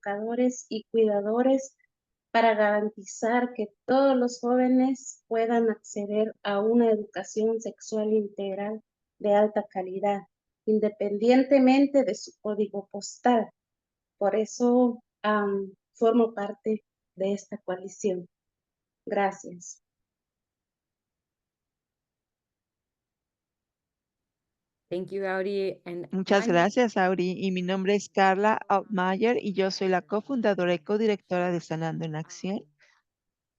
educadores y cuidadores para garantizar que todos los jóvenes puedan acceder a una educación sexual integral de alta calidad, independientemente de su código postal. Por eso formo parte de esta coalición. Gracias. Thank you, Audi. And Muchas my name gracias, Auri. Y mi nombre es Carla Altmayer y yo soy la cofundadora y codirectora de Sanando en Acción.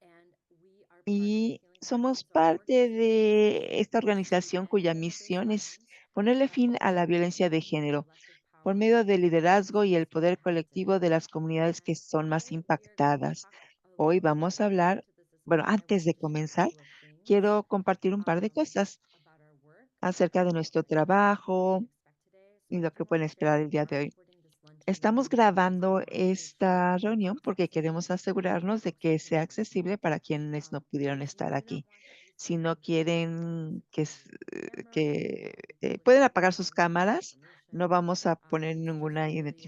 and we are part of the Y Healing somos Practices of Work parte Association, de esta which is to organización end cuya gender-based misión es violence ponerle while fin a also la violencia de advancing the género collective por power medio del of liderazgo y el communities poder that have it colectivo today. de las comunidades que And son más today we are going to impactadas. talk a Hoy little bit vamos a more hablar, into this as bueno, well. I antes wanted de to share a comenzar, couple of things quiero compartir un par de um, cosas about our work acerca de nuestro that you trabajo can expect today. So y lo first I que want pueden to share esperar that el we día are de hoy. recording this luncheon Estamos meeting so grabando we want to make sure esta that it is reunión porque queremos accessible asegurarnos for de folks who que sea couldn't make it. accesible para quienes no pudieron If you estar do not aquí. want to be Si seen, no please quieren que, mute your camera que or you can pueden listen apagar in sus and not give cámaras, no information. vamos a poner This is just ninguna really our own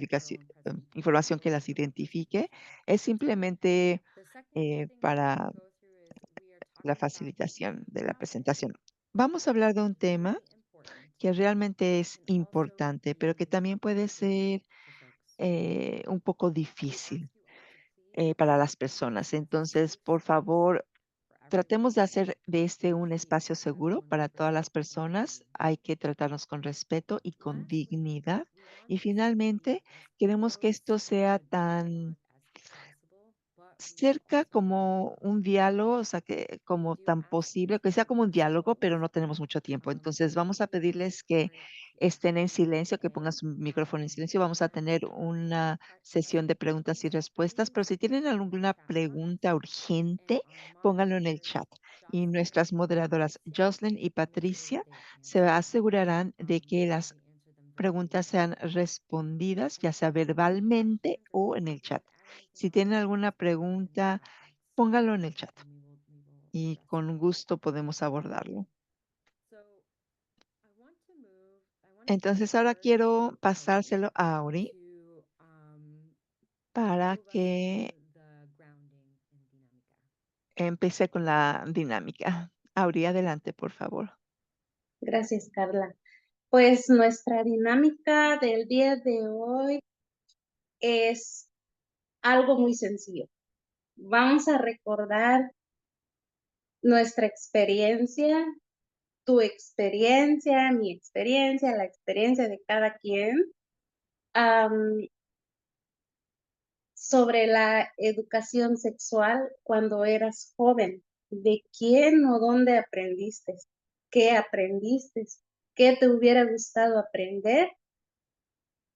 información que las identifique. Es simplemente The second thing that we're going para to go through is we are la talking about facilitación a de la topic presentación. Vamos a that hablar de is un tema really important que realmente es and also importante, pero que really también puede triggering ser for folks. un poco So we ask difícil you all to please para make las this personas. a Entonces, safe por space favor, for everyone tratemos de hacer de este to un feel espacio as seguro though no para todas las disrespect personas. can be Hay que tratarnos con respeto y con Lastly, dignidad. we want Y this to be finalmente, as queremos que close esto to sea a tan dialogue as possible, but we cerca also want como un diálogo, o sea, que we como do tan ask you posible, to que sea como un diálogo, pero pause no tenemos mucho tiempo. Entonces, vamos a pedirles que estén en silencio, que pongan su micrófono en silencio. Vamos a tener una sesión de preguntas y respuestas, pero si tienen alguna pregunta urgente, and our pónganlo en el moderators chat. Y Jocelyn and nuestras moderadoras Patricia Jocelyn y will make sure that Patricia they se answer asegurarán de que and las they answer them very preguntas sean respondidas, ya sea if you have any verbalmente questions or o you en el would like chat. to add anything Si else, tienen alguna please put that in the pregunta, chat box póngalo en el chat and we will y address it. con gusto podemos abordarlo. So I want to turn it Entonces, ahora over quiero to Audi pasárselo a Auri to para move us que through the grounding in Dinamica. empiece con la dinámica. Auri, adelante, por favor. Gracias, Carla. Pues nuestra dinámica del día de hoy es algo muy sencillo. Vamos a recordar nuestra experiencia, tu experiencia, mi experiencia, la experiencia de cada quien, am, sobre la educación sexual cuando eras joven. ¿De quién o dónde aprendiste? ¿Qué aprendiste? ¿Qué te hubiera gustado aprender?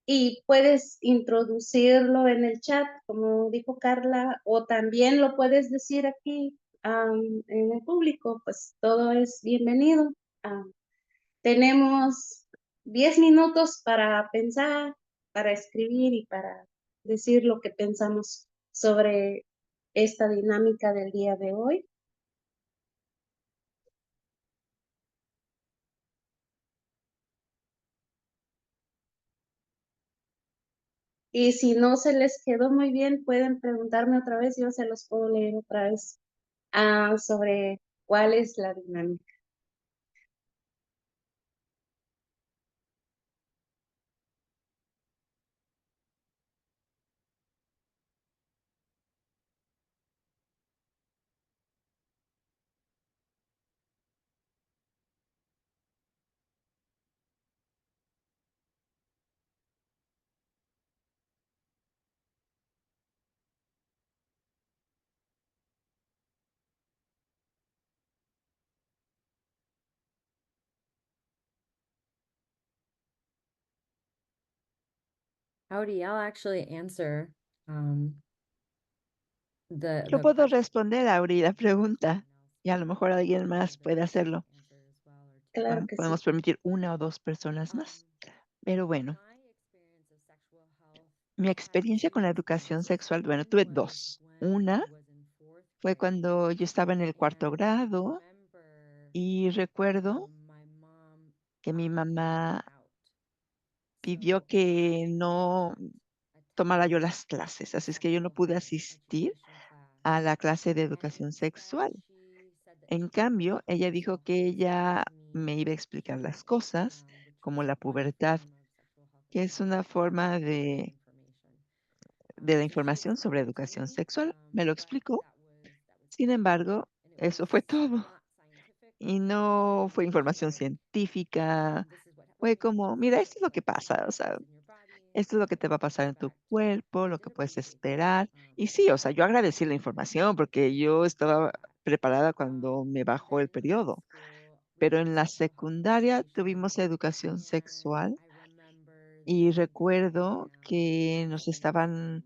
Y puedes introducirlo en el chat, como dijo Carla, o también lo puedes decir aquí en el público, pues todo es bienvenido. Am, Tenemos 10 minutos para pensar, para escribir y para decir lo que pensamos sobre esta dinámica del día de hoy. Y si no se les quedó muy bien, pueden preguntarme otra vez, yo se los puedo leer otra vez sobre cuál es la dinámica. Audi, I'll actually answer Yo the puedo question. responder, Auri, la pregunta y a lo mejor alguien más puede hacerlo. Claro que sí. Podemos permitir una o dos personas más. Pero bueno, My experience of sexual health mi had experiencia con two la educación experiences. sexual, bueno, One tuve was dos. when I Una was in fourth fue grade, cuando yo estaba en el cuarto and I grado remember y recuerdo my mom que mi mamá out. pidió So I que no got tomara yo las clases, así es que yo no pude asistir a la clase de educación sexual. En cambio, ella dijo que ella me iba a explicar las cosas, como la pubertad, que es una forma de la información sobre educación sexual. Me lo explicó. Sin embargo, eso fue todo. Y no fue información científica. Fue como, mira, esto es lo que pasa, o sea, esto es lo que te va a pasar en tu cuerpo, lo que puedes esperar. Y sí, o sea, yo agradecí la información porque yo estaba preparada cuando me bajó el periodo. Pero en la secundaria tuvimos educación sexual y recuerdo que nos estaban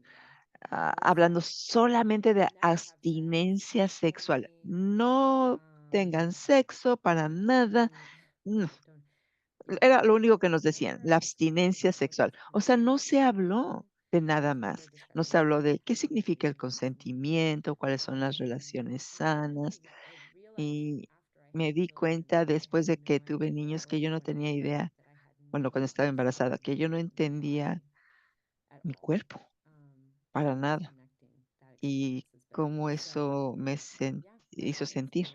hablando solamente de abstinencia sexual. No tengan sexo para nada. No, era lo único que nos decían, la abstinencia sexual. O sea, no se habló de nada más. No se habló de qué significa el consentimiento, cuáles son las relaciones sanas. Y me di cuenta después de que tuve niños que yo no tenía idea, bueno, cuando estaba embarazada, que yo no entendía mi cuerpo para nada y cómo eso me hizo sentir.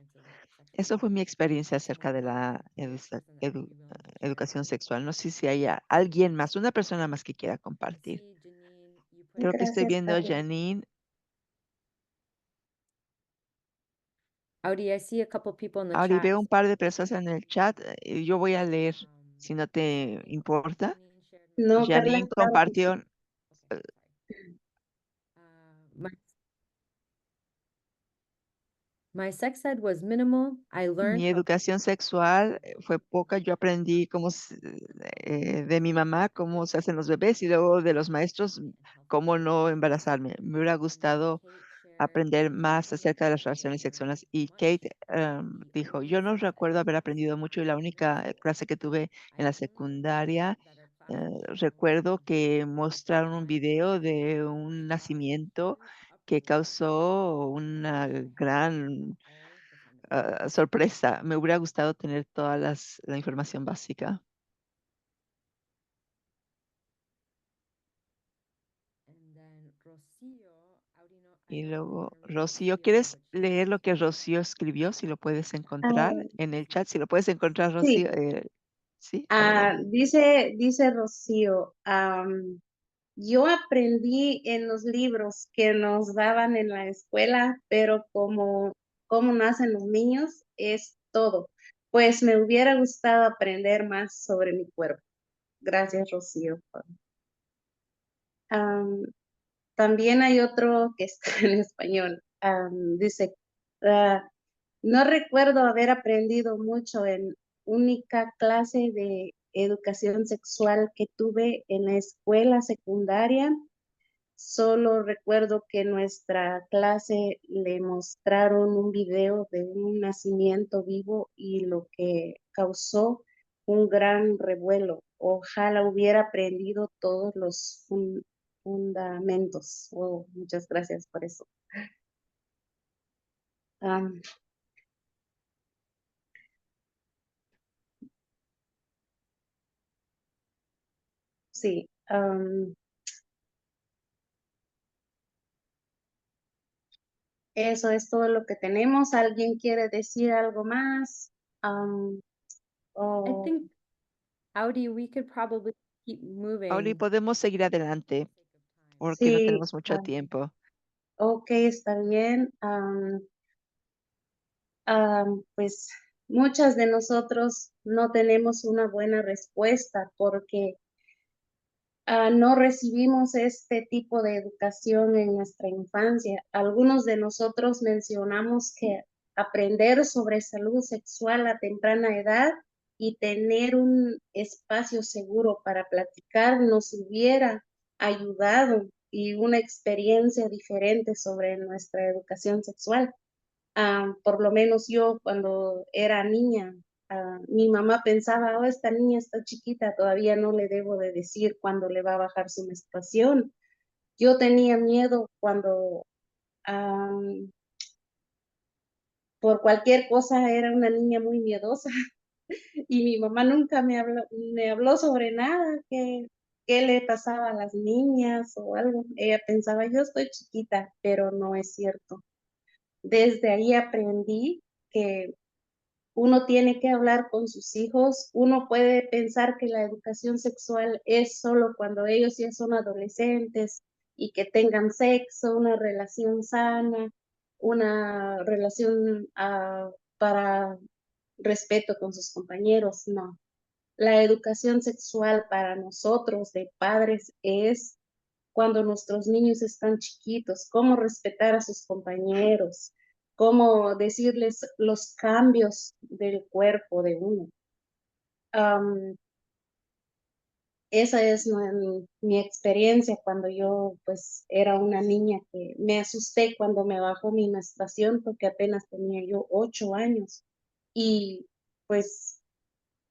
Eso fue mi experiencia acerca de la educación sexual. No sé si hay alguien más, una persona más que quiera compartir. Creo que estoy Gracias, viendo a Carla. Janine. Audi, I see a couple people in the Ahora y chat. veo un par de personas en el chat. Yo voy a leer, si no So te importa. Janine shared No, Carla, Janine claro que sí. compartió. Okay, sorry. My sex ed was minimal. I learned Mi how educación sexual fue poca. Yo aprendí de mi mamá cómo se hacen los bebés y luego de los maestros cómo no embarazarme. Me hubiera gustado aprender más acerca de las relaciones sexuales. Y Kate dijo, yo no recuerdo haber aprendido mucho y la única clase que tuve en la secundaria, recuerdo que mostraron un video de un nacimiento que causó una gran sorpresa. Me hubiera gustado tener la información básica. Y luego, Rocío, ¿quieres leer lo que Rocío escribió? Si lo puedes encontrar Ah, en el chat, si lo puedes encontrar, Rocío. sí, Sí, adelante. dice Rocío, yo aprendí en los libros que nos daban en la escuela, pero como cómo nacen los niños es todo. Pues me hubiera gustado aprender más sobre mi cuerpo. Gracias, Rocío. Am, También hay otro que está en español. Dice, ah, no recuerdo haber aprendido mucho en única clase de educación sexual que tuve en la escuela secundaria. Solo recuerdo que en nuestra clase le mostraron un video de un nacimiento vivo y lo que causó un gran revuelo. Ojalá hubiera aprendido todos los fundamentos. Oh, muchas gracias por eso. Am, sí, eso es todo lo que tenemos. ¿Alguien quiere decir algo más? Am, I o- think Audi, we could probably keep Pauli, moving podemos seguir adelante porque no sí, tenemos mucho tiempo. ok, está bien. Pues muchas de nosotros no tenemos una buena respuesta porque no recibimos este tipo de educación en nuestra infancia. Algunos de nosotros mencionamos que aprender sobre salud sexual a temprana edad y tener un espacio seguro para platicar nos hubiera ayudado y una experiencia diferente sobre nuestra educación sexual. Por lo menos yo cuando era niña, mi mamá pensaba, oh, esta niña está chiquita, todavía no le debo de decir cuándo le va a bajar su menstruación. Yo tenía miedo cuando por cualquier cosa era una niña muy miedosa y mi mamá nunca me habló sobre nada, qué le pasaba a las niñas o algo. Ella pensaba, yo estoy chiquita, pero no es cierto. Desde ahí aprendí que uno tiene que hablar con sus hijos. Uno puede pensar que la educación sexual es solo cuando ellos ya son adolescentes y que tengan sexo, una relación sana, una relación para respeto con sus compañeros. No. La educación sexual para nosotros de padres es cuando nuestros niños están chiquitos, cómo respetar a sus compañeros, cómo decirles los cambios del cuerpo de uno. Am, Esa es mi experiencia cuando yo pues era una niña que me asusté cuando me bajó mi menstruación porque apenas tenía yo 8 años y pues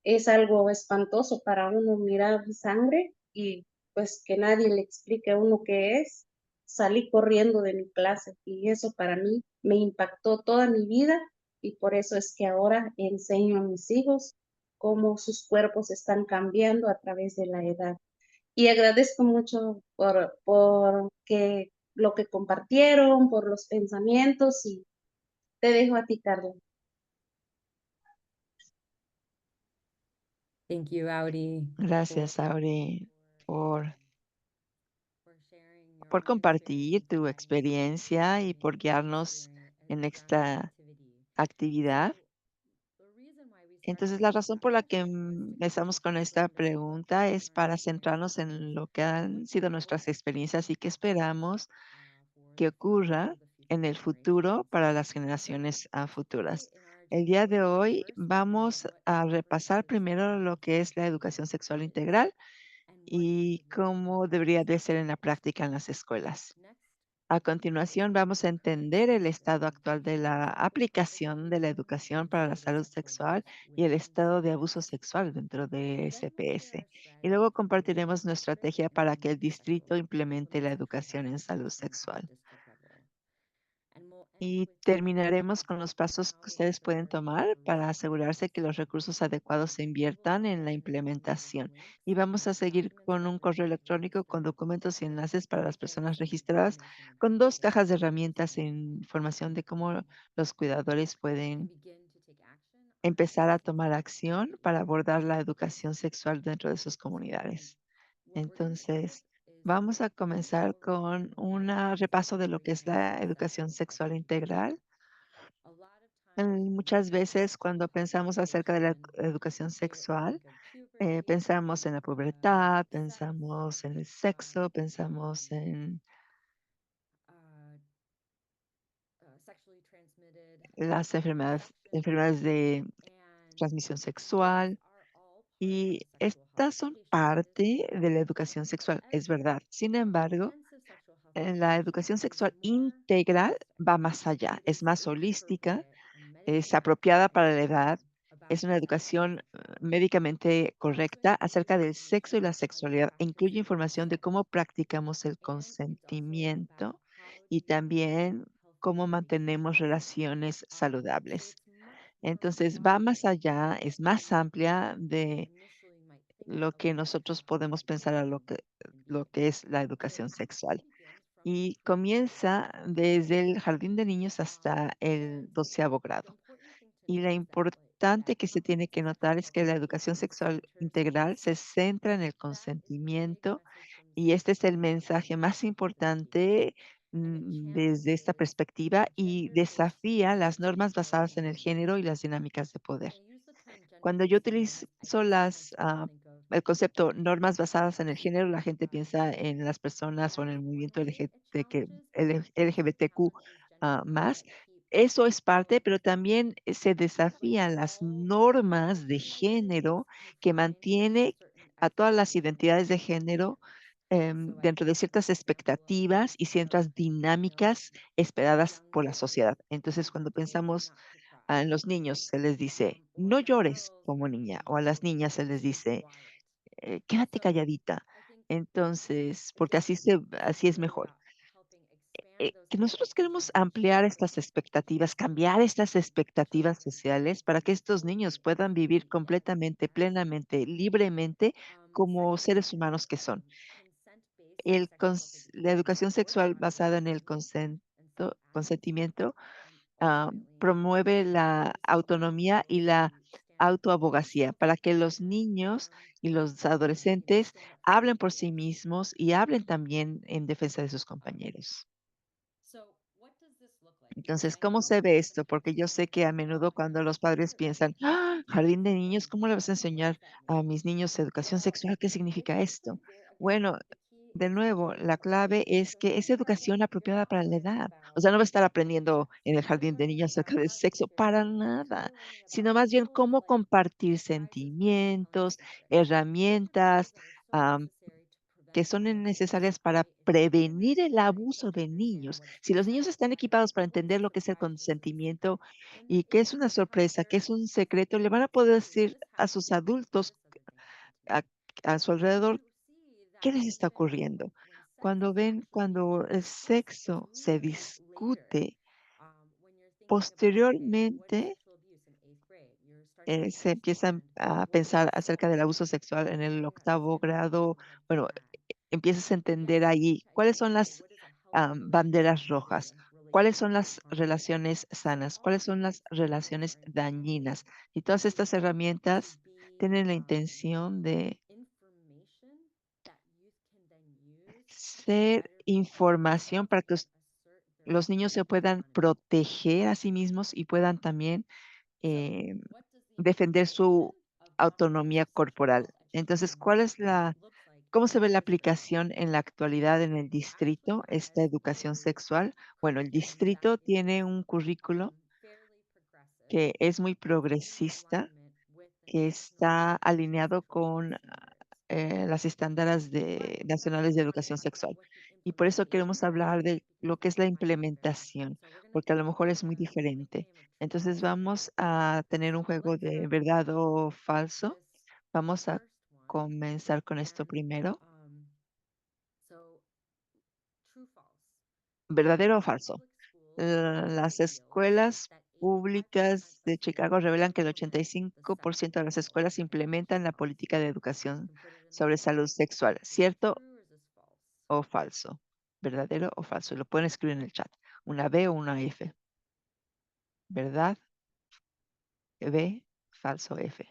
es algo espantoso para uno mirar sangre y pues que nadie le explique a uno qué es. Salí corriendo de mi clase y eso para mí me impactó toda mi vida y por eso es que ahora enseño a mis hijos cómo sus cuerpos están cambiando a través de la edad. Y agradezco mucho por que lo que compartieron, por los pensamientos y te dejo a ti, Carla. Thank you, Audi, Gracias, for Auri, por, for sharing por your compartir experiences tu and experiencia y por participating guiarnos during en during the esta activity. actividad. So the reason why we started Entonces, with la this razón por la que question was to get empezamos con esta some visible pregunta es para patterns and centrarnos en trends lo que han that sido we hope nuestras experiencias y que last esperamos que for ocurra the future en el futuro generations. para las So generaciones today futuras. in our El agenda, día we're de going to hoy first review vamos what a repasar comprehensive primero sexual lo que es la education educación sexual is integral and what it y should look like cómo in debería de ser en la schools. práctica en las escuelas. Next, A we'll continuación, discuss vamos a the current entender el state of estado actual de education la in schools aplicación de la educación and para la some of the salud sexual sexual abuse y el within estado de abuso CPS. sexual dentro de Then we'll share SPS. our Y luego strategies for creating compartiremos a nuestra district estrategia para que el implementing sexual distrito implemente implement la sexual educación health en salud education at sexual. district level. And we'll end Y with strategies terminaremos to con los determine pasos que how to ustedes pueden ensure tomar proper para asegurarse que resources. los recursos adecuados se We will inviertan en la summarize our agenda with implementación. links Y vamos a and seguir documents con for un correo everyone who electrónico con registered documentos y with enlaces para las tips personas and registradas, information about con how to dos get cajas de started herramientas e using información de cómo um, los cuidadores and pueden begin to take action on empezar a tomar sexual acción para education. abordar la educación sexual dentro de sus So comunidades. what we're going to start Entonces, is vamos with a an comenzar con overview un of repaso de lo que es la comprehensive educación sexual sexual education. integral. A lot of times when we Muchas think of veces cuando sexual pensamos acerca de la education, educación we sexual, think of puberty, we pensamos en la think pubertad, of sex, pensamos en el sexo, pensamos um, en uh, sexually transmitted las enfermedades infections, de and transmisión these sexual. are all part of Y the sexual health estas son education. That is parte de la correct. educación sexual, es However, verdad. Sin embargo, comprehensive sexual health la education educación is sexual more integral holistic. va más allá, It es is más holística, appropriate and es medically apropiada para la informed edad, es about una sex and educación sexuality. médicamente It also correcta includes acerca del sexo y information la on how to sexualidad e practice incluye safe información de sex. cómo practicamos el And it's also about consentimiento how y to maintain también healthy cómo mantenemos relationships. relaciones So saludables. it's much more Entonces va más broad allá, es más than amplia we de initially might think lo of que when nosotros sexual health podemos pensar a education in lo beginning. que es la So educación it sexual. begins from Y preschool. comienza desde el jardín de niños hasta el And 12º the grado. important thing to Y note lo is that importante that que se tiene que comprehensive sexual notar es health que la educación education sexual centers integral se consent. centra en el That is the big consentimiento message from y este es sexual el health mensaje más education perspective. importante And it desde esta challenges perspectiva y gender-based desafía las norms normas or basadas en el género y norms. las dinámicas de When poder. I use the term Cuando yo gender-based utilizo norms, I think sometimes people think of el concepto normas basadas en el biology. género, la gente piensa en las personas o en More el movimiento importantly, it LGBTQ, challenges beliefs and LGBTQ challenges gender norms más. that keep Eso es parte, pero girls también down. se Like desafían las all normas de biological identities, género you que can maintain mantiene certain a todas las identidades expectations de and género standards. So I dentro can de give an ciertas example expectativas y of ciertas dinámicas esperadas young por la boys sociedad. Entonces, being cuando told pensamos not to cry, a los niños, se les dice, or no young llores girls como niña, being o a las told niñas se les to be dice, quiet. quédate So calladita. I think Entonces, porque this así es is mejor. really about helping expand que nosotros queremos ampliar estas expectativas, cambiar estas expectativas sociales para que estos niños puedan vivir completamente, plenamente, libremente como seres humanos que son. La educación sexual basada en el consentimiento ah, promueve la autonomía y la autoabogacía para que los niños y los adolescentes hablen por sí mismos y hablen también en defensa de sus compañeros. Entonces, ¿cómo se ve esto? Porque yo sé que a menudo cuando los padres piensan, "Ah, jardín de niños, ¿cómo le vas a enseñar a mis niños educación sexual? ¿Qué significa esto?" Bueno, de nuevo, la clave es que es educación apropiada para la edad. O sea, no va a estar aprendiendo en el jardín de niños acerca del sexo para nada, sino más bien cómo compartir sentimientos, herramientas, que son necesarias para prevenir el abuso de niños. Si los niños están equipados para entender lo que es el consentimiento y qué es una sorpresa, qué es un secreto, le van a poder decir a sus adultos a, a su alrededor qué les está ocurriendo. Cuando el sexo se discute posteriormente, se empiezan a pensar acerca del abuso sexual en el octavo grado. Bueno, empiezas a entender ahí cuáles son las banderas rojas, cuáles son las relaciones sanas, cuáles son las relaciones dañinas. Y todas estas herramientas tienen la intención de ser información para que los niños se puedan proteger a sí mismos y puedan también eh, defender su autonomía corporal. Entonces, ¿cómo se ve la aplicación en la actualidad en el distrito, esta educación sexual? Bueno, el distrito tiene un currículo que es muy progresista, que está alineado con las estándares nacionales de educación sexual. Y por eso queremos hablar de lo que es la implementación, porque a lo mejor es muy diferente. Entonces vamos a tener un juego de verdad o falso. Vamos a comenzar con esto primero. ¿Verdadero o falso? Las escuelas públicas de Chicago revelan que el 85% de las escuelas implementan la política de educación sobre salud sexual. ¿Cierto o falso? ¿Verdadero o falso? Lo pueden escribir en el chat. Una B o una F. ¿Verdad? B, falso, F.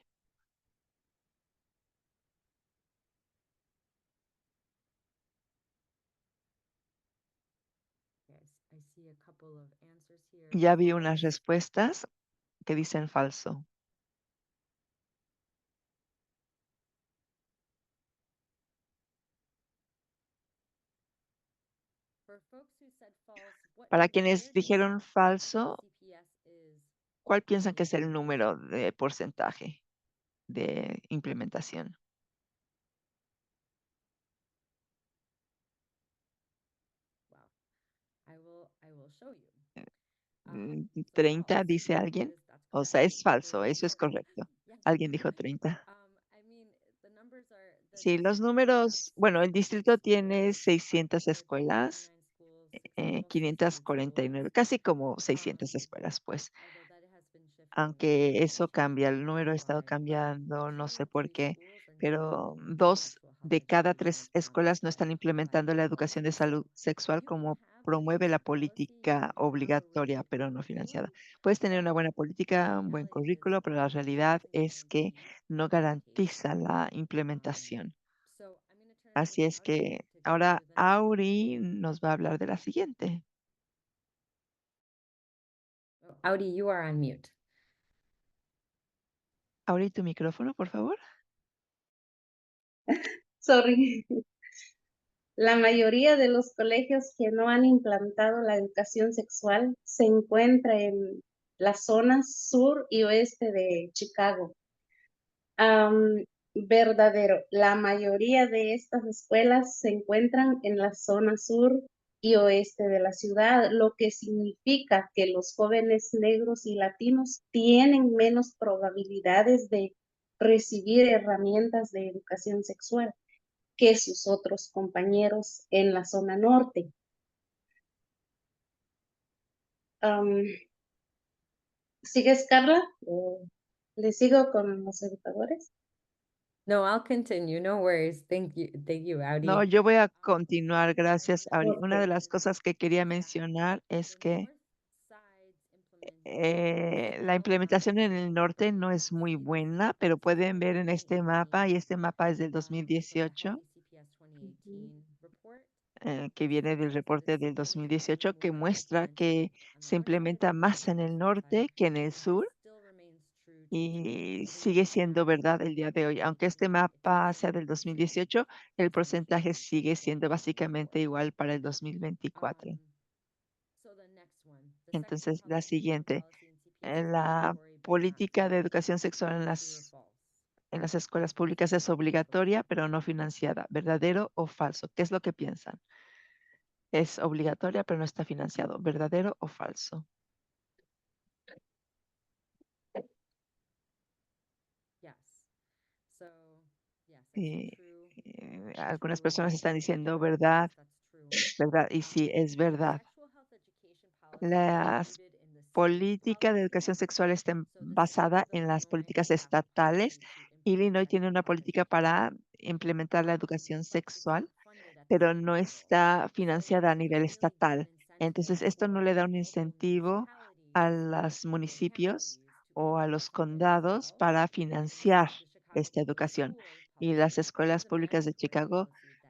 Ya vi unas respuestas que dicen falso. Para quienes dijeron falso, ¿cuál piensan que es el número de porcentaje de implementación? 30, dice alguien. O sea, es falso, eso es correcto. Alguien dijo 30. Sí, los números, bueno, el distrito tiene 600 escuelas, 549, casi como 600 escuelas, pues. Aunque eso cambia, el número ha estado cambiando, no sé por qué, pero 2 de cada 3 escuelas no están implementando la educación de salud sexual como promueve la política obligatoria, pero no financiada. Puedes tener una buena política, un buen currículo, pero la realidad es que no garantiza la implementación. Así es que ahora Auri nos va a hablar de la siguiente. Audi, you are on mute. Auri, tu micrófono, por favor. Sorry. La mayoría de los colegios que no han implantado la educación sexual se encuentra en las zonas sur y oeste de Chicago. Verdadero, la mayoría de estas escuelas se encuentran en la zona sur y oeste de la ciudad, lo que significa que los jóvenes negros y latinos tienen menos probabilidades de recibir herramientas de educación sexual que sus otros compañeros en la zona norte. Am, ¿Sigues, Carla? ¿O le sigo con los educadores? No, I'll continue. No worries. Thank you, No, Audi. yo voy a continuar, gracias, Auri. Una de Ok. las cosas que quería mencionar es que la implementación en el norte no es muy buena, pero pueden ver en este mapa, y este mapa es del 2018, Ujú. que viene del reporte del 2018, que muestra que se implementa más en el norte que en el sur. Y sigue siendo verdad el día de hoy. Aunque este mapa sea del 2018, el porcentaje sigue siendo básicamente igual para el 2024. Entonces, la siguiente, la política de educación sexual en las escuelas públicas es obligatoria, pero no financiada. ¿Verdadero o falso? ¿Qué es lo que piensan? Es obligatoria, pero no está financiado. ¿Verdadero o falso? Y, algunas personas están diciendo verdad, verdad, y sí, es verdad. La política de educación sexual está basada en las políticas estatales. Illinois tiene una política para implementar la educación sexual, pero no está financiada a nivel estatal. Entonces, esto no le da un incentivo a los municipios o a los condados para financiar esta educación. Y las escuelas públicas de Chicago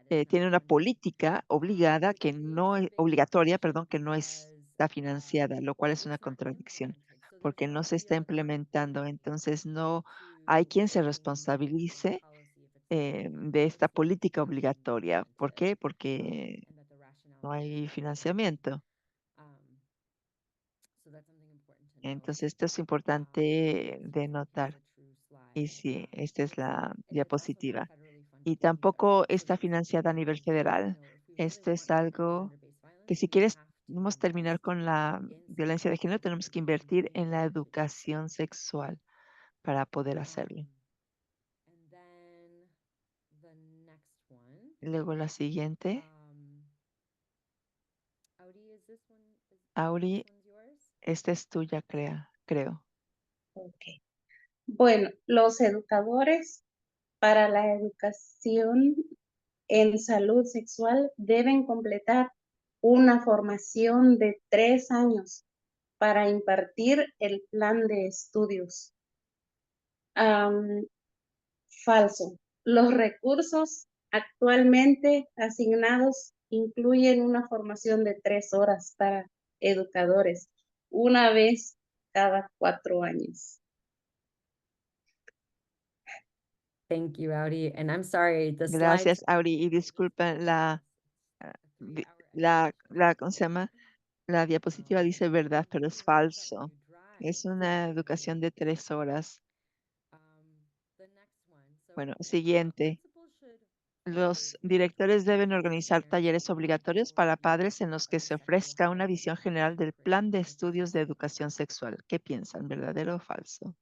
tienen una política obligada que no es obligatoria, perdón, que no está financiada, lo cual es una contradicción, porque no se está implementando. Entonces, no hay quien se responsabilice de esta política obligatoria. ¿Por qué? Porque no hay financiamiento. Entonces, esto es importante de notar. Y sí, esta es la diapositiva. Y tampoco está financiada a nivel federal. Esto es algo que si quieres queremos terminar con la violencia de género, tenemos que invertir en la educación sexual para poder hacerlo. Luego la siguiente, Auri, esta es tuya, creo. Ok. Bueno, los educadores para la educación en salud sexual deben completar una formación de 3 años para impartir el plan de estudios. Am, Falso. Los recursos actualmente asignados incluyen una formación de 3 horas para educadores, una vez cada 4 años. Thank you, Audi. And I'm sorry, the slides. Gracias, Auri. Y disculpa ¿cómo se llama? La diapositiva dice verdad, pero es falso. Es una educación de 3 horas. Bueno, siguiente. Los directores deben organizar talleres obligatorios para padres en los que se ofrezca una visión general del plan de estudios de educación sexual. ¿Qué piensan? ¿Verdadero o falso?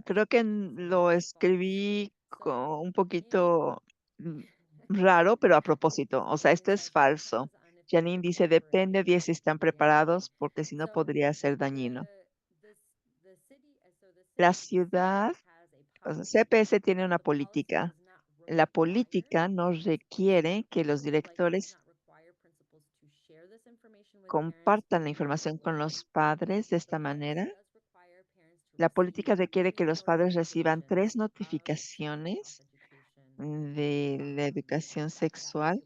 Creo que lo escribí un poquito mm, raro, pero a propósito. O sea, esto es falso. Janine dice, depende de si están preparados, porque si no podría ser dañino. La ciudad, o sea, CPS tiene una política. La política nos requiere que los directores compartan la información con los padres de esta manera. La política requiere que los padres reciban 3 notificaciones de la educación sexual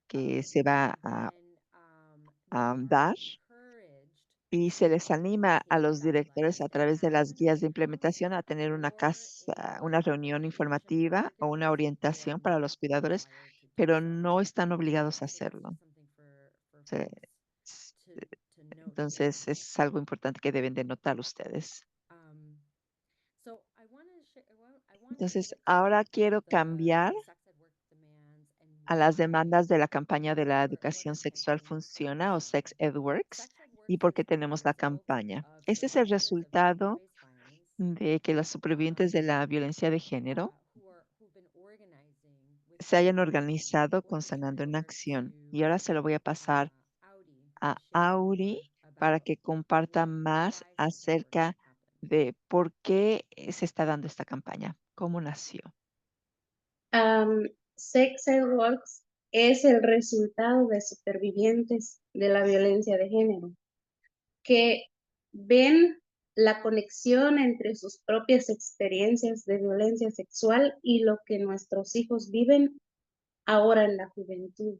que se va a dar, y se les anima a los directores a través de las guías de implementación a tener una reunión informativa o una orientación para los cuidadores, pero no están obligados a hacerlo. Se- s- Entonces, es algo importante que deben de notar ustedes. Entonces, ahora quiero cambiar a las demandas de la campaña de la educación sexual funciona o Sex Ed Works y por qué tenemos la campaña. Este es el resultado de que los supervivientes de la violencia de género se hayan organizado con Sanando en Acción. Y ahora se lo voy a pasar a Auri para que comparta más acerca de por qué se está dando esta campaña, cómo nació. Sex Ed Works es el resultado de supervivientes de la violencia de género que ven la conexión entre sus propias experiencias de violencia sexual y lo que nuestros hijos viven ahora en la juventud.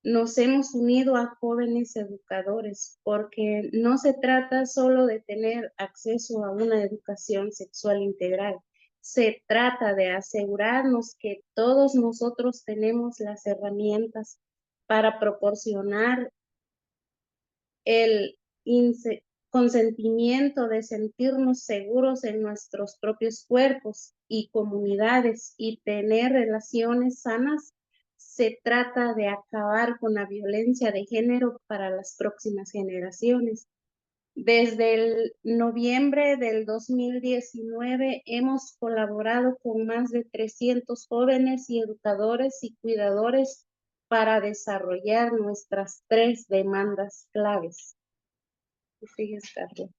Nos hemos unido a jóvenes educadores porque no se trata solo de tener acceso a una educación sexual integral. Se trata de asegurarnos que todos nosotros tenemos las herramientas para proporcionar el consentimiento de sentirnos seguros en nuestros propios cuerpos y comunidades y tener relaciones sanas. Se trata de acabar con la violencia de género para las próximas generaciones. Desde el noviembre del 2019 hemos colaborado con más de 300 jóvenes y educadores y cuidadores para desarrollar nuestras 3 demandas claves. Sigues, Carlos.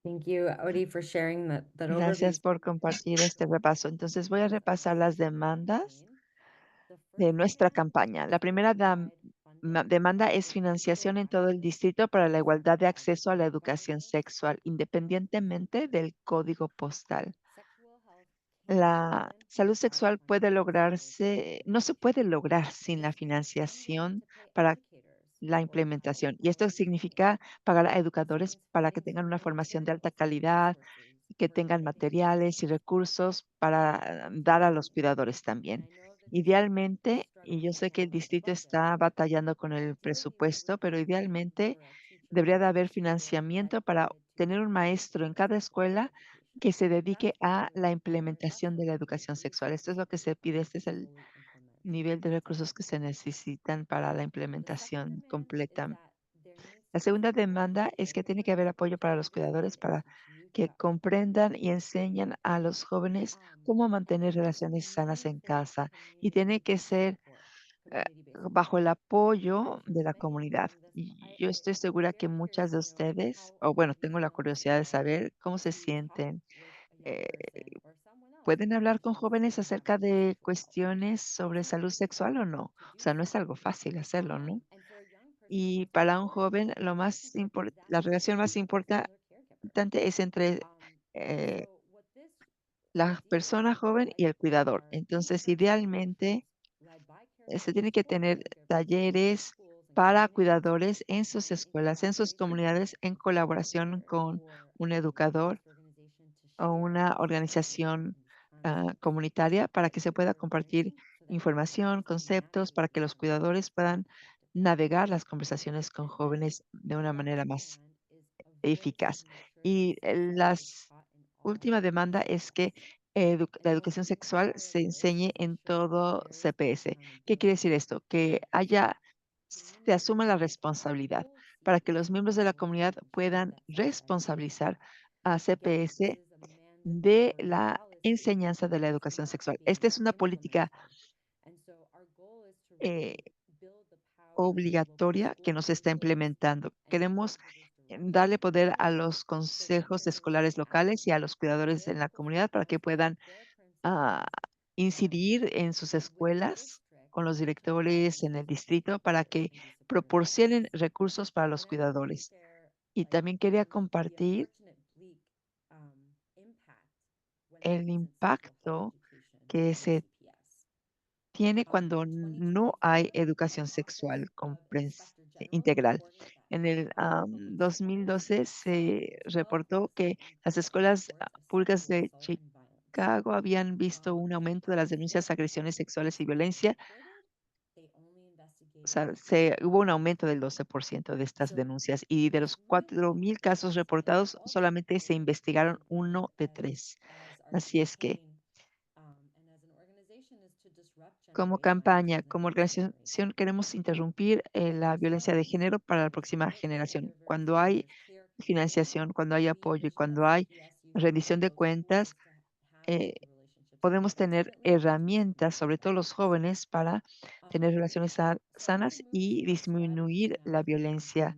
Thank you, Odie, for sharing that overview. Gracias por compartir este repaso. Entonces voy a repasar las demandas de nuestra campaña. La primera demanda es financiación en todo el distrito para la igualdad de acceso a la educación sexual, independientemente del código postal. La salud sexual puede lograrse, no se puede lograr sin la financiación para la implementación. Y esto significa pagar a educadores para que tengan una formación de alta calidad, que tengan materiales y recursos para dar a los cuidadores también. Idealmente, y yo sé que el distrito está batallando con el presupuesto, pero idealmente debería de haber financiamiento para tener un maestro en cada escuela que se dedique a la implementación de la educación sexual. Esto es lo que se pide, este es el nivel de recursos que se necesitan para la implementación completa. La segunda demanda es que tiene que haber apoyo para los cuidadores para que comprendan y enseñan a los jóvenes cómo mantener relaciones sanas en casa y tiene que ser eh, bajo el apoyo de la comunidad. Y yo estoy segura que muchas de ustedes, o bueno, tengo la curiosidad de saber cómo se sienten. eh, ¿Pueden hablar con jóvenes acerca de cuestiones sobre salud sexual o no? O sea, no es algo fácil hacerlo, ¿no? Y para un joven, la relación más importante es entre eh, la persona joven y el cuidador. Entonces, idealmente, se tiene que tener talleres para cuidadores en sus escuelas, en sus comunidades, en colaboración con un educador o una organización comunitaria para que se pueda compartir información, conceptos, para que los cuidadores puedan navegar las conversaciones con jóvenes de una manera más eficaz. Y la última demanda es que la educación sexual se enseñe en todo CPS. ¿Qué quiere decir esto? Que se asuma la responsabilidad para que los miembros de la comunidad puedan responsabilizar a CPS de la enseñanza de la educación sexual. Esta es una política eh, obligatoria que no se está implementando. Queremos darle poder a los consejos escolares locales y a los cuidadores en la comunidad para que puedan ah, incidir en sus escuelas con los directores en el distrito para que proporcionen recursos para los cuidadores. Y también quería compartir el impacto que se tiene cuando no hay educación sexual integral. En el 2012 se reportó que las escuelas públicas de Chicago habían visto un aumento de las denuncias de agresiones sexuales y violencia O sea, hubo un aumento del 12% de estas denuncias y de los 4,000 casos reportados, solamente se investigaron uno de 3. Así es que, como campaña, como organización, queremos interrumpir la violencia de género para la próxima generación. Cuando hay financiación, cuando hay apoyo y cuando hay rendición de cuentas, eh, podemos tener herramientas, sobre todo los jóvenes, para tener relaciones sanas y disminuir la violencia.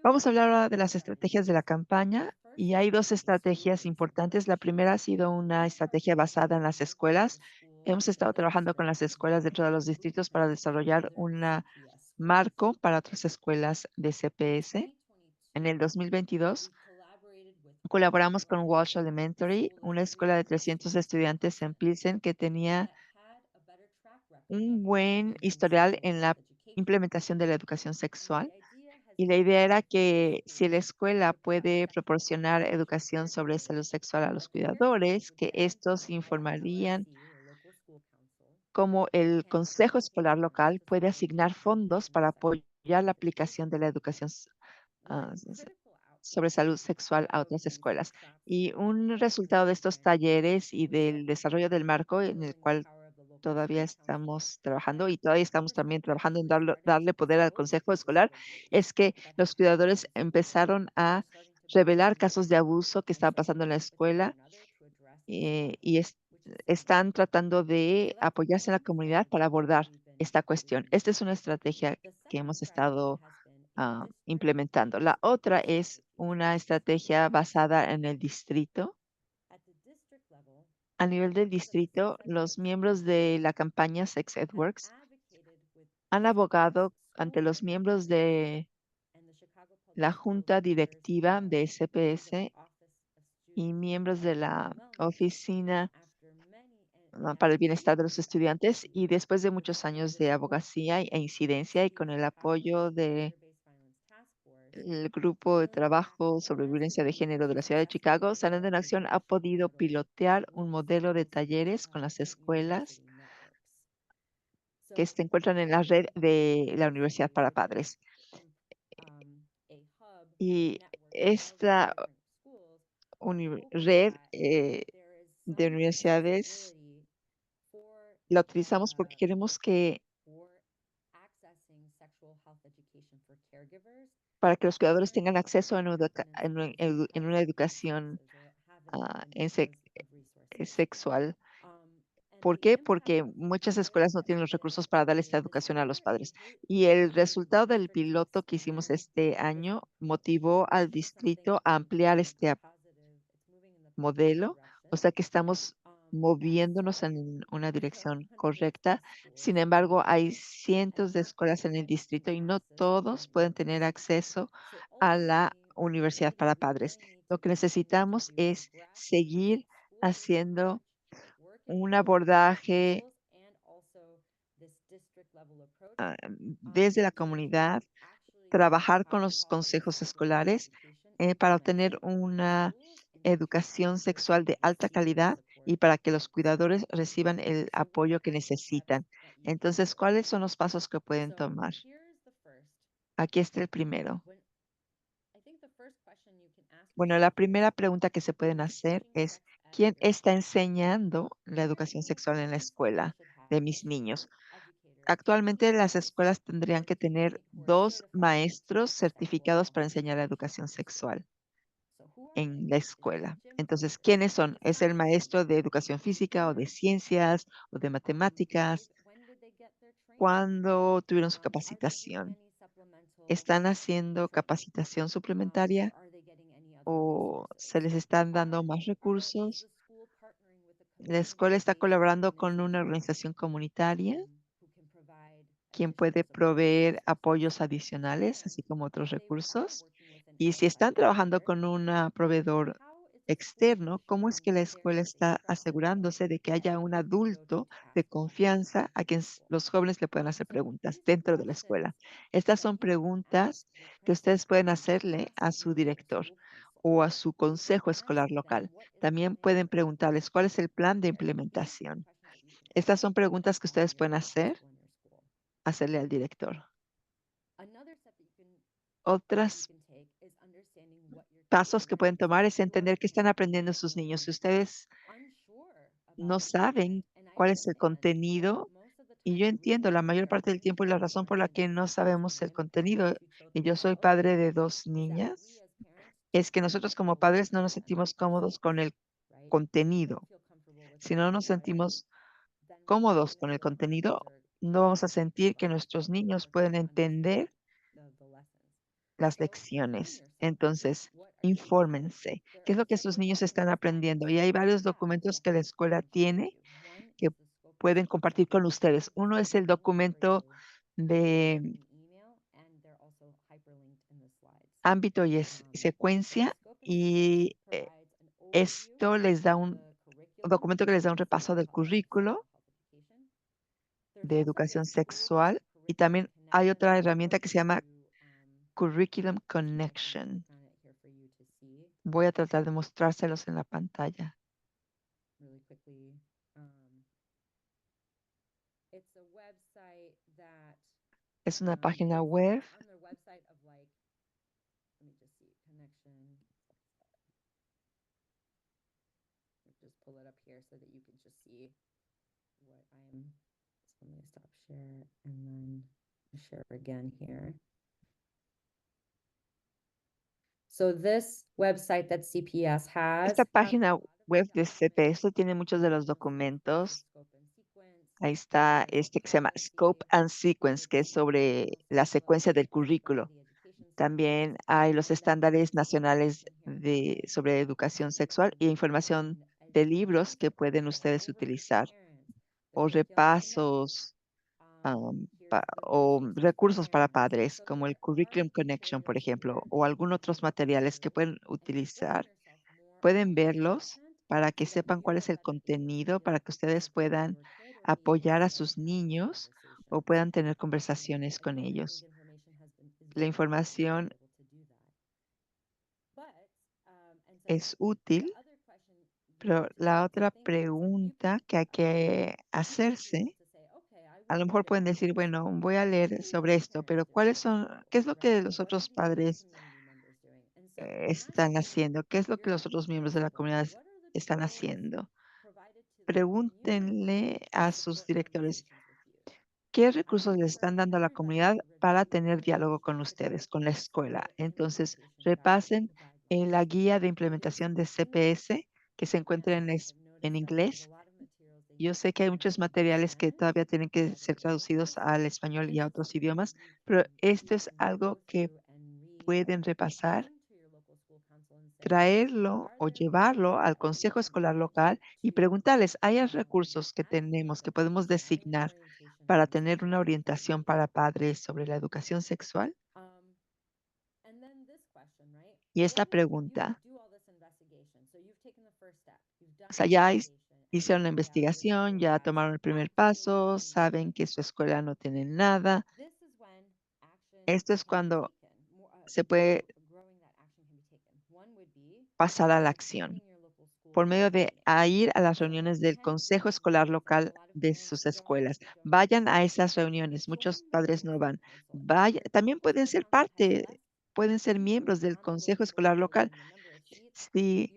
Vamos a hablar ahora de las estrategias de la campaña y hay dos estrategias importantes. La primera ha sido una estrategia basada en las escuelas. Hemos estado trabajando con las escuelas dentro de los distritos para desarrollar un marco para otras escuelas de CPS. En el 2022 colaboramos con Walsh Elementary, una escuela de 300 estudiantes en Pilsen que tenía un buen historial en la implementación de la educación sexual. Y la idea era que si la escuela puede proporcionar educación sobre salud sexual a los cuidadores, que estos informarían cómo el consejo escolar local puede asignar fondos para apoyar la aplicación de la educación sobre salud sexual a otras escuelas. Y un resultado de estos talleres y del desarrollo del marco en el cual todavía estamos trabajando y todavía estamos también trabajando en darle poder al consejo escolar, es que los cuidadores empezaron a revelar casos de abuso que estaban pasando en la escuela y están tratando de apoyarse en la comunidad para abordar esta cuestión. Esta es una estrategia que hemos estado implementando. La otra es una estrategia basada en el distrito. A nivel del distrito, los miembros de la campaña Sex Ed Works han abogado ante los miembros de la junta directiva de CPS y miembros de la oficina para el bienestar de los estudiantes y después de muchos años de abogacía e incidencia y con el apoyo de el grupo de trabajo sobre violencia de género de la ciudad de Chicago, Saliendo en Acción ha podido pilotear un modelo de talleres con las escuelas que se encuentran en la red de la Universidad para Padres. Y esta red de universidades la utilizamos porque queremos que para que los cuidadores tengan acceso a en una educación sexual. ¿Por qué? Porque muchas escuelas no tienen los recursos para darle esta educación a los padres. Y el resultado del piloto que hicimos este año motivó al distrito a ampliar este modelo, o sea que estamos moviéndonos en una dirección correcta. Sin embargo, hay cientos de escuelas en el distrito y no todos pueden tener acceso a la universidad para padres. Lo que necesitamos es seguir haciendo un abordaje desde la comunidad, trabajar con los consejos escolares para obtener una educación sexual de alta calidad y para que los cuidadores reciban el apoyo que necesitan. Entonces, ¿cuáles son los pasos que pueden tomar? Aquí está el primero. Bueno, la primera pregunta que se pueden hacer es, ¿quién está enseñando la educación sexual en la escuela de mis niños? Actualmente las escuelas tendrían que tener 2 maestros certificados para enseñar la educación sexual en la escuela. Entonces, ¿quiénes son? ¿Es el maestro de educación física o de ciencias o de matemáticas? ¿Cuándo tuvieron su capacitación? ¿Están haciendo capacitación suplementaria o se les están dando más recursos? ¿La escuela está colaborando con una organización comunitaria, quien puede proveer apoyos adicionales, así como otros recursos? Y si están trabajando con un proveedor externo, ¿cómo es que la escuela está asegurándose de que haya un adulto de confianza a quien los jóvenes le puedan hacer preguntas dentro de la escuela? Estas son preguntas que ustedes pueden hacerle a su director o a su consejo escolar local. También pueden preguntarles cuál es el plan de implementación. Estas son preguntas que ustedes pueden hacerle al director. Otros pasos que pueden tomar es entender qué están aprendiendo sus niños. Si ustedes no saben cuál es el contenido, y yo entiendo la mayor parte del tiempo y la razón por la que no sabemos el contenido, y yo soy padre de 2 niñas, es que nosotros como padres no nos sentimos cómodos con el contenido. Si no nos sentimos cómodos con el contenido, no vamos a sentir que nuestros niños pueden entender las lecciones. Entonces, infórmense. ¿Qué es lo que sus niños están aprendiendo? Y hay varios documentos que la escuela tiene que pueden compartir con ustedes. Uno es el documento de ámbito y secuencia, y esto les da un documento que les da un repaso del currículo de educación sexual, y también hay otra herramienta que se llama Curriculum Connection. Voy a tratar de mostrárselos en la pantalla. Es una página web. So this website that CPS has Esta página web de CPS tiene muchos de los documentos. Ahí está este que se llama Scope and Sequence, que es sobre la secuencia del currículo. También hay los estándares nacionales sobre educación sexual y información de libros que pueden ustedes utilizar, o repasos o recursos para padres, como el Curriculum Connection, por ejemplo, o algún otros materiales que pueden utilizar. Pueden verlos para que sepan cuál es el contenido, para que ustedes puedan apoyar a sus niños o puedan tener conversaciones con ellos. La información es útil, pero la otra pregunta que hay que hacerse, a lo mejor pueden decir, bueno, voy a leer sobre esto, pero qué es lo que los otros padres están haciendo? ¿Qué es lo que los otros miembros de la comunidad están haciendo? Pregúntenle a sus directores, ¿qué recursos les están dando a la comunidad para tener diálogo con ustedes, con la escuela? Entonces, repasen la guía de implementación de CPS que se encuentra en inglés. Yo sé que hay muchos materiales que todavía tienen que ser traducidos al español y a otros idiomas, pero esto es algo que pueden repasar, traerlo o llevarlo al consejo escolar local y preguntarles, ¿hay recursos que tenemos que podemos designar para tener una orientación para padres sobre la educación sexual? Y esta pregunta, o sea, hicieron la investigación, ya tomaron el primer paso, saben que su escuela no tiene nada. Esto es cuando se puede pasar a la acción por medio de ir a las reuniones del consejo escolar local de sus escuelas. Vayan a esas reuniones. Muchos padres no van. También pueden ser pueden ser miembros del consejo escolar local. Si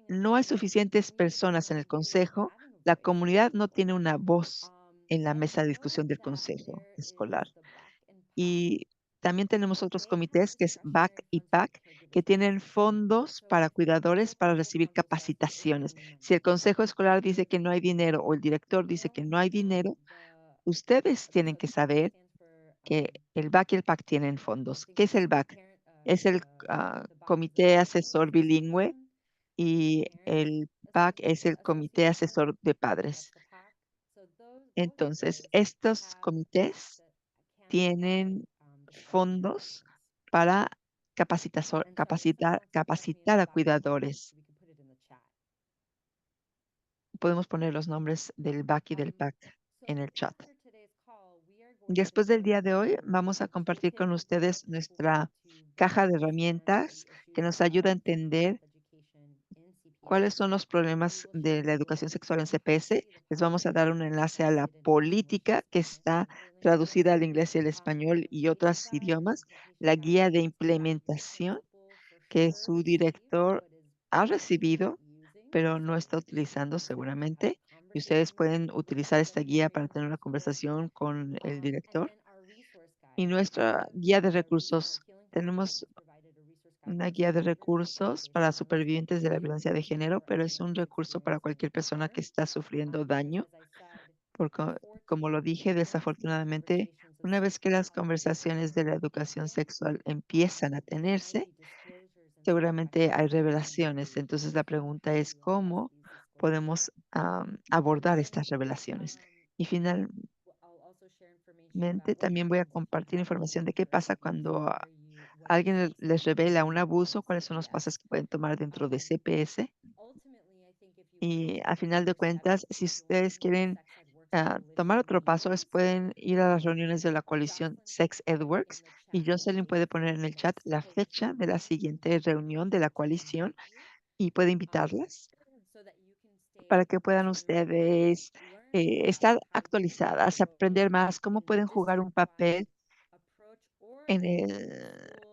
no hay suficientes personas en el consejo, la comunidad no tiene una voz en la mesa de discusión del consejo escolar. Y también tenemos otros comités que es BAC y PAC, que tienen fondos para cuidadores para recibir capacitaciones. Si el consejo escolar dice que no hay dinero o el director dice que no hay dinero, ustedes tienen que saber que el BAC y el PAC tienen fondos. ¿Qué es el BAC? Es el Comité Asesor Bilingüe, y el PAC es el Comité Asesor de Padres. Entonces, estos comités tienen fondos para capacitar a cuidadores. Podemos poner los nombres del BAC y del PAC en el chat. Después del día de hoy, vamos a compartir con ustedes nuestra caja de herramientas que nos ayuda a entender ¿Cuáles son los problemas de la educación sexual en CPS? Les vamos a dar un enlace a la política que está traducida al inglés y al español y otros idiomas, la guía de implementación que su director ha recibido, pero no está utilizando seguramente. Y ustedes pueden utilizar esta guía para tener una conversación con el director. Y nuestra guía de recursos, tenemos una guía de recursos para supervivientes de la violencia de género, pero es un recurso para cualquier persona que está sufriendo daño, porque como lo dije, desafortunadamente, una vez que las conversaciones de la educación sexual empiezan a tenerse, seguramente hay revelaciones. Entonces la pregunta es cómo podemos abordar estas revelaciones. Y finalmente también voy a compartir información de qué pasa cuando alguien les revela un abuso, cuáles son los pasos que pueden tomar dentro de CPS. Y a final de cuentas, si ustedes quieren tomar otro paso, pueden ir a las reuniones de la coalición Sex Ed Works y Jocelyn puede poner en el chat la fecha de la siguiente reunión de la coalición y puede invitarlas para que puedan ustedes estar actualizadas, aprender más cómo pueden jugar un papel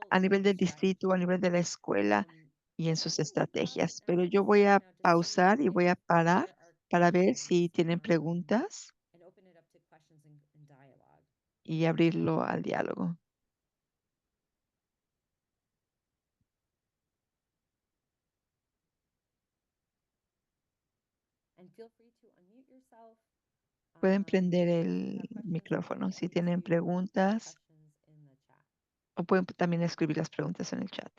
a nivel del distrito, a nivel de la escuela y en sus estrategias. Pero yo voy a pausar y voy a parar para ver si tienen preguntas y abrirlo al diálogo. Pueden prender el micrófono si tienen preguntas o pueden también escribir las preguntas en el chat.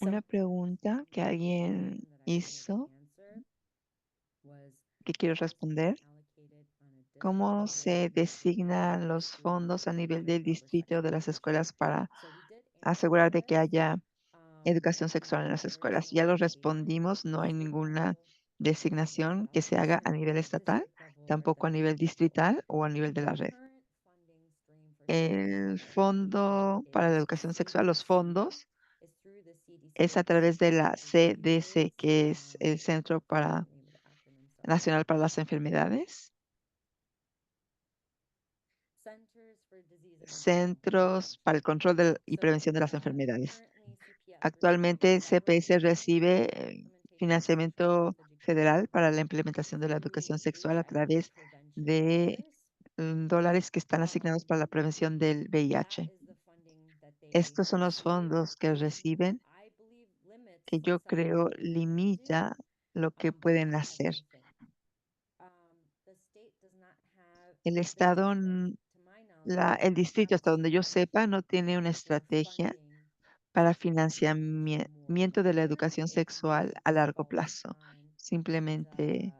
Una pregunta que alguien hizo que quiero responder. ¿Cómo se designan los fondos a nivel del distrito de las escuelas para asegurar de que haya educación sexual en las escuelas? Ya lo respondimos, no hay ninguna designación que se haga a nivel estatal, tampoco a nivel distrital o a nivel de la red. El fondo para la educación sexual, los fondos, es a través de la CDC, que es el Nacional para las Enfermedades. Centros para el Control y Prevención de las Enfermedades. Actualmente CPS recibe financiamiento federal para la implementación de la educación sexual a través de dólares que están asignados para la prevención del VIH. Estos son los fondos que reciben, que yo creo limita lo que pueden hacer. El Estado, el distrito, hasta donde yo sepa, no tiene una estrategia para financiamiento de la educación sexual a largo plazo. Simplemente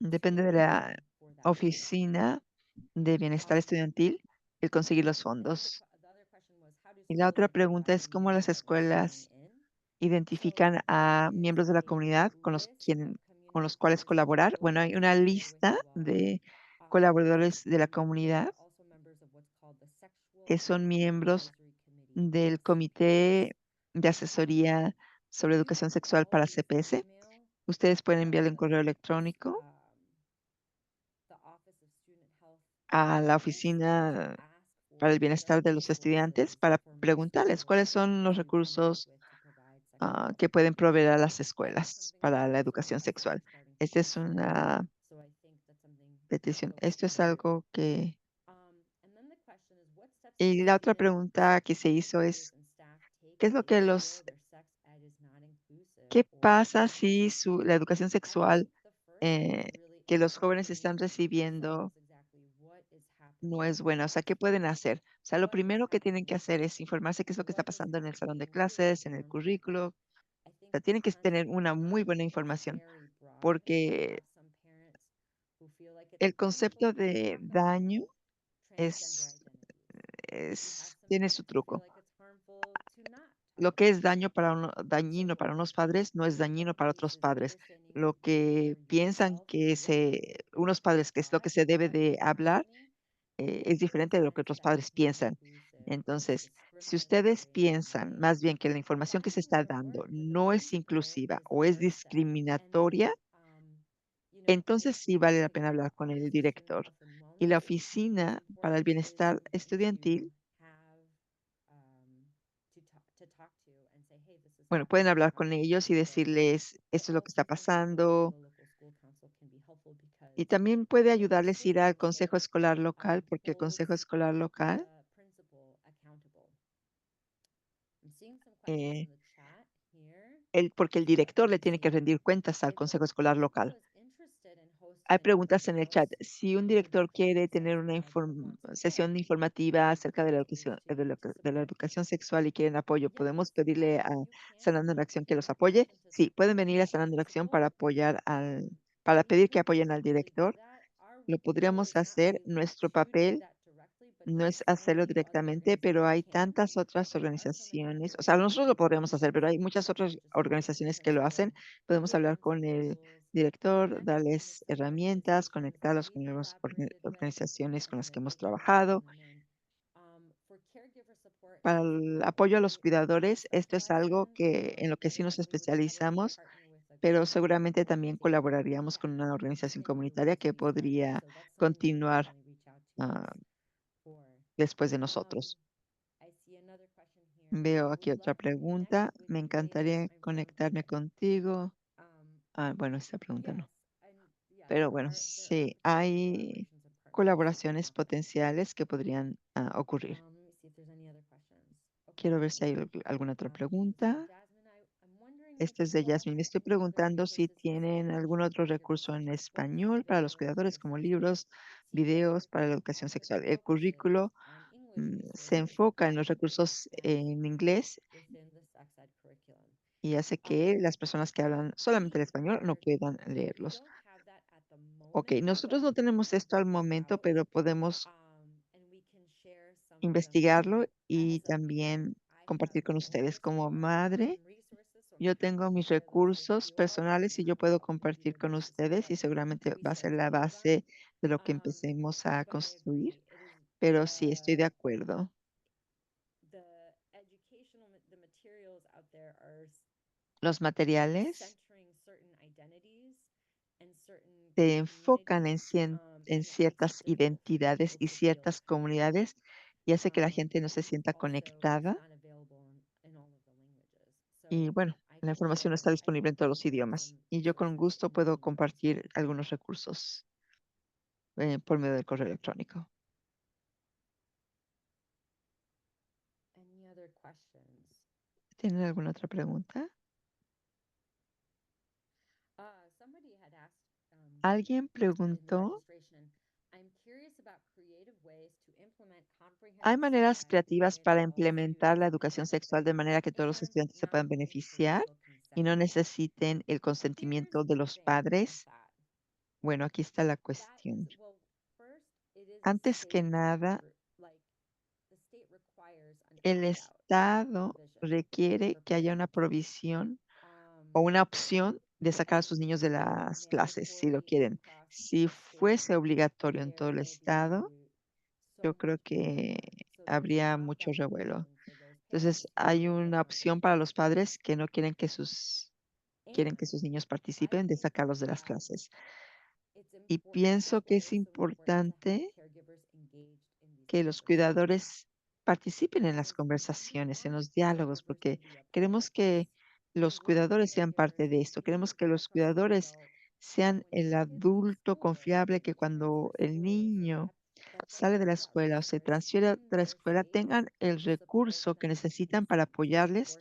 depende de la oficina de bienestar estudiantil el conseguir los fondos. Y la otra pregunta es cómo las escuelas identifican a miembros de la comunidad con los cuales colaborar. Bueno, hay una lista de colaboradores de la comunidad que son miembros del Comité de Asesoría sobre Educación Sexual para CPS. Ustedes pueden enviarle un correo electrónico a la Oficina para el Bienestar de los Estudiantes para preguntarles cuáles son los recursos que pueden proveer a las escuelas para la educación sexual. Esta es una petición. Esto es algo que... Y la otra pregunta que se hizo es, ¿qué es lo que los ¿Qué pasa si la educación sexual eh, que los jóvenes están recibiendo no es buena? O sea, ¿qué pueden hacer? O sea, lo primero que tienen que hacer es informarse qué es lo que está pasando en el salón de clases, en el currículo. O sea, tienen que tener una muy buena información, porque el concepto de daño es, tiene su truco. Lo que es dañino para unos padres no es dañino para otros padres. Lo que piensan que unos padres que es lo que se debe de hablar es diferente de lo que otros padres piensan. Entonces, si ustedes piensan más bien que la información que se está dando no es inclusiva o es discriminatoria, entonces sí vale la pena hablar con el director. Y la Oficina para el Bienestar Estudiantil, bueno, pueden hablar con ellos y decirles, esto es lo que está pasando. Y también puede ayudarles ir al consejo escolar local, porque el consejo escolar local, eh, porque el director le tiene que rendir cuentas al consejo escolar local. Hay preguntas en el chat. Si un director quiere tener una sesión informativa acerca de la educación, de la educación sexual y quieren apoyo, ¿podemos pedirle a Sanando en Acción que los apoye? Sí, pueden venir a Sanando en Acción para para pedir que apoyen al director. Lo podríamos hacer. Nuestro papel no es hacerlo directamente, pero hay tantas otras organizaciones, o sea, nosotros lo podríamos hacer, pero hay muchas otras organizaciones que lo hacen. Podemos hablar con el director, darles herramientas, conectarlos con las organizaciones con las que hemos trabajado. Para el apoyo a los cuidadores, esto es algo en lo que sí nos especializamos, pero seguramente también colaboraríamos con una organización comunitaria que podría continuar ah, después de nosotros. Veo aquí otra pregunta. Me encantaría conectarme contigo. Bueno, esta pregunta no. Pero bueno, sí, hay colaboraciones potenciales que podrían ocurrir. Quiero ver si hay alguna otra pregunta. Esta es de Yasmin. Me estoy preguntando si tienen algún otro recurso en español para los cuidadores, como libros, videos para la educación sexual. El currículo se enfoca en los recursos en inglés y hace que las personas que hablan solamente el español no puedan leerlos. Ok, nosotros no tenemos esto al momento, pero podemos investigarlo y también compartir con ustedes. Como madre, yo tengo mis recursos personales y yo puedo compartir con ustedes y seguramente va a ser la base de lo que empecemos a construir, pero sí estoy de acuerdo. Los materiales se enfocan en ciertas identidades y ciertas comunidades y hace que la gente no se sienta conectada. Y bueno, la información no está disponible en todos los idiomas. Y yo con gusto puedo compartir algunos recursos por medio del correo electrónico. ¿Tienen alguna otra pregunta? Alguien preguntó, ¿hay maneras creativas para implementar la educación sexual de manera que todos los estudiantes se puedan beneficiar y no necesiten el consentimiento de los padres? Bueno, aquí está la cuestión. Antes que nada, el Estado requiere que haya una provisión o una opción de sacar a sus niños de las clases, si lo quieren. Si fuese obligatorio en todo el Estado, yo creo que habría mucho revuelo. Entonces, hay una opción para los padres que no quieren que sus niños participen de sacarlos de las clases. Y pienso que es importante que los cuidadores participen en las conversaciones, en los diálogos, porque queremos que los cuidadores sean parte de esto. Queremos que los cuidadores sean el adulto confiable que cuando el niño sale de la escuela o se transfiere de la escuela tengan el recurso que necesitan para apoyarles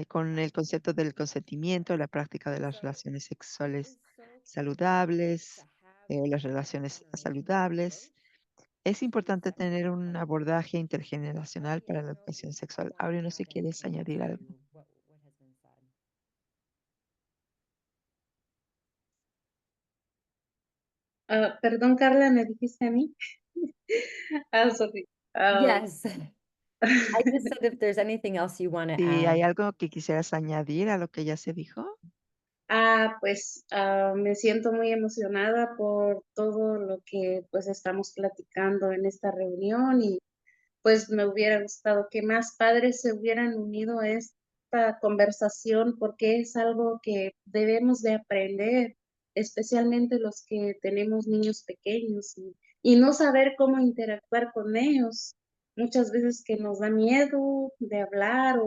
con el concepto del consentimiento, la práctica de las relaciones sexuales saludables, las relaciones saludables. Es importante tener un abordaje intergeneracional para la educación sexual. Ahora no sé si quieres añadir algo. Perdón, Carla, ¿me dijiste a mí? Sorry. Ah, Yes. I just said if there's anything else you wanna Si hay add. algo que quisieras añadir a lo que ya se dijo. pues, me siento muy emocionada por todo lo que, pues, estamos platicando en esta reunión y, pues, me hubiera gustado que más padres se hubieran unido a esta conversación, porque es algo que debemos de aprender, especialmente los que tenemos niños pequeños y no saber cómo interactuar con ellos. Muchas veces que nos da miedo de hablar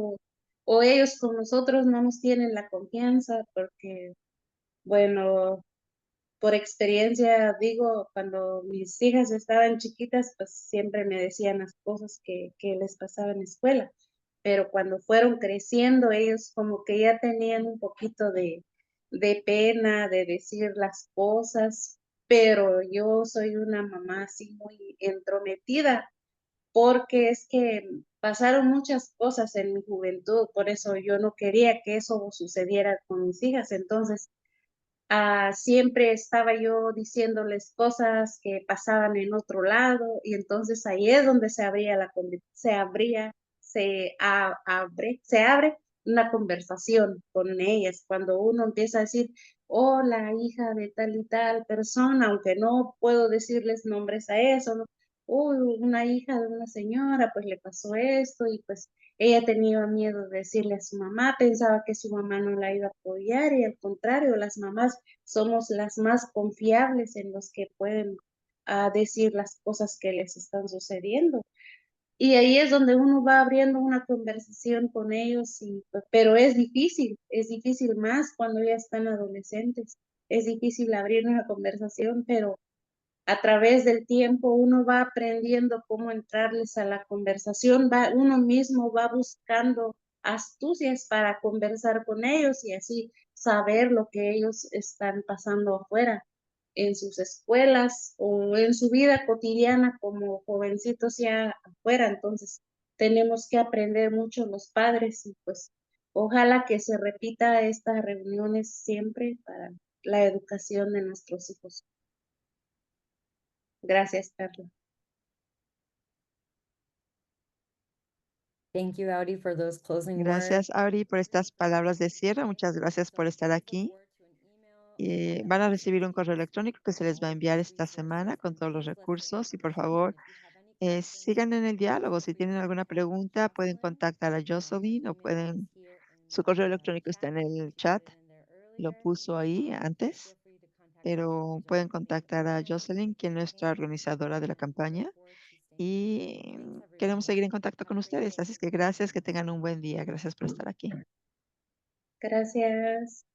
o ellos con nosotros no nos tienen la confianza porque, bueno, por experiencia digo, cuando mis hijas estaban chiquitas, pues siempre me decían las cosas que les pasaba en la escuela, pero cuando fueron creciendo, ellos como que ya tenían un poquito de pena de decir las cosas, pero yo soy una mamá así muy entrometida, porque es que pasaron muchas cosas en mi juventud, por eso yo no quería que eso sucediera con mis hijas, entonces siempre estaba yo diciéndoles cosas que pasaban en otro lado y entonces ahí es donde se abría se abría, se abre una conversación con ellas. Cuando uno empieza a decir, hola, hija de tal y tal persona, aunque no puedo decirles nombres a eso, ¿no? Uy, una hija de una señora, pues le pasó esto y pues ella tenía miedo de decirle a su mamá, pensaba que su mamá no la iba a apoyar y al contrario, las mamás somos las más confiables en los que pueden decir las cosas que les están sucediendo. Y ahí es donde uno va abriendo una conversación con ellos, pero es difícil más cuando ya están adolescentes. Es difícil abrir una conversación, pero a través del tiempo uno va aprendiendo cómo entrarles a la conversación, uno mismo va buscando astucias para conversar con ellos y así saber lo que ellos están pasando afuera, en sus escuelas o en su vida cotidiana como jovencitos ya afuera. Entonces, tenemos que aprender mucho los padres y pues ojalá que se repita estas reuniones siempre para la educación de nuestros hijos. Gracias, Carla. Thank you, Audi, for those closing words. Gracias, Auri, por estas palabras de cierre. Muchas gracias por estar aquí. Van a recibir un correo electrónico que se les va a enviar esta semana con todos los recursos y por favor sigan en el diálogo. Si tienen alguna pregunta, pueden contactar a Jocelyn o pueden, su correo electrónico está en el chat, lo puso ahí antes, pero pueden contactar a Jocelyn, quien es nuestra organizadora de la campaña, y queremos seguir en contacto con ustedes. Así es que gracias, que tengan un buen día. Gracias por estar aquí. Gracias.